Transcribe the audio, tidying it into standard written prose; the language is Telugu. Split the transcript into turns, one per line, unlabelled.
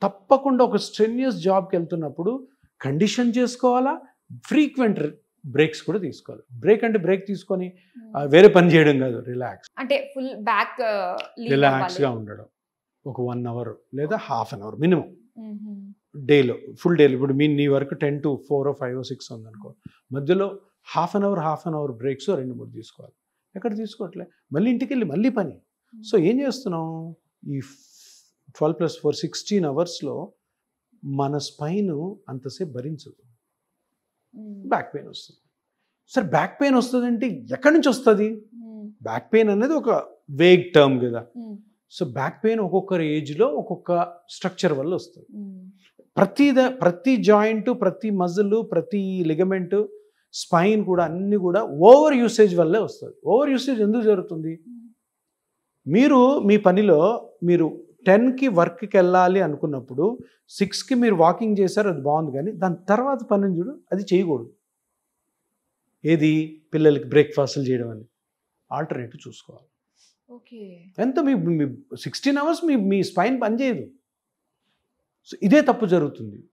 తప్పకుండా ఒక స్ట్రెన్యూస్ జాబ్కి వెళ్తున్నప్పుడు కండిషన్ చేసుకోవాలా, ఫ్రీక్వెంట్ బ్రేక్స్ కూడా తీసుకోవాలి. బ్రేక్ అంటే బ్రేక్ తీసుకొని వేరే పని చేయడం కాదు, రిలాక్స్,
అంటే ఫుల్ బ్యాక్
రిలాక్స్గా ఉండడం. ఒక 1 hour లేదా ½ an hour మినిమం డేలో, ఫుల్ డేలో. ఇప్పుడు నీ వరకు 10 to 4 or 5 or 6 ఉందనుకో, మధ్యలో ½ an hour బ్రేక్స్ 2-3 తీసుకోవాలి. ఎక్కడ తీసుకోవట్లే, మళ్ళీ ఇంటికి వెళ్ళి మళ్ళీ పని. సో ఏం చేస్తున్నాం, ఈ 12+4 16 hours మన స్పైన్ అంతసేపు భరించదు, బ్యాక్ పెయిన్ వస్తుంది. సరే బ్యాక్ పెయిన్ వస్తుంది అంటే ఎక్కడి నుంచి వస్తుంది? బ్యాక్ పెయిన్ అనేది ఒక వేగ్ టర్మ్ కదా. సో బ్యాక్ పెయిన్ ఒక్కొక్కరి ఏజ్లో ఒక్కొక్క స్ట్రక్చర్ వల్ల వస్తుంది. ప్రతి జాయింట్, ప్రతి మజిల్, ప్రతి లిగమెంట్, స్పైన్ కూడా అన్నీ కూడా ఓవర్ యూసేజ్ వల్లే వస్తుంది. ఓవర్ యూసేజ్ ఎందుకు జరుగుతుంది? మీరు మీ పనిలో మీరు 10కి వర్క్కి వెళ్ళాలి అనుకున్నప్పుడు 6కి మీరు వాకింగ్ చేశారు, అది బాగుంది. కానీ దాని తర్వాత పనిని చూడు, అది చేయకూడదు. ఏది? పిల్లలకి బ్రేక్ఫాస్ట్లు చేయడం అని ఆల్టర్నేటివ్ చూసుకోవాలి. ఎంత మీ 16 hours మీ స్పైన్ పనిచేయదు. సో ఇదే తప్పు జరుగుతుంది.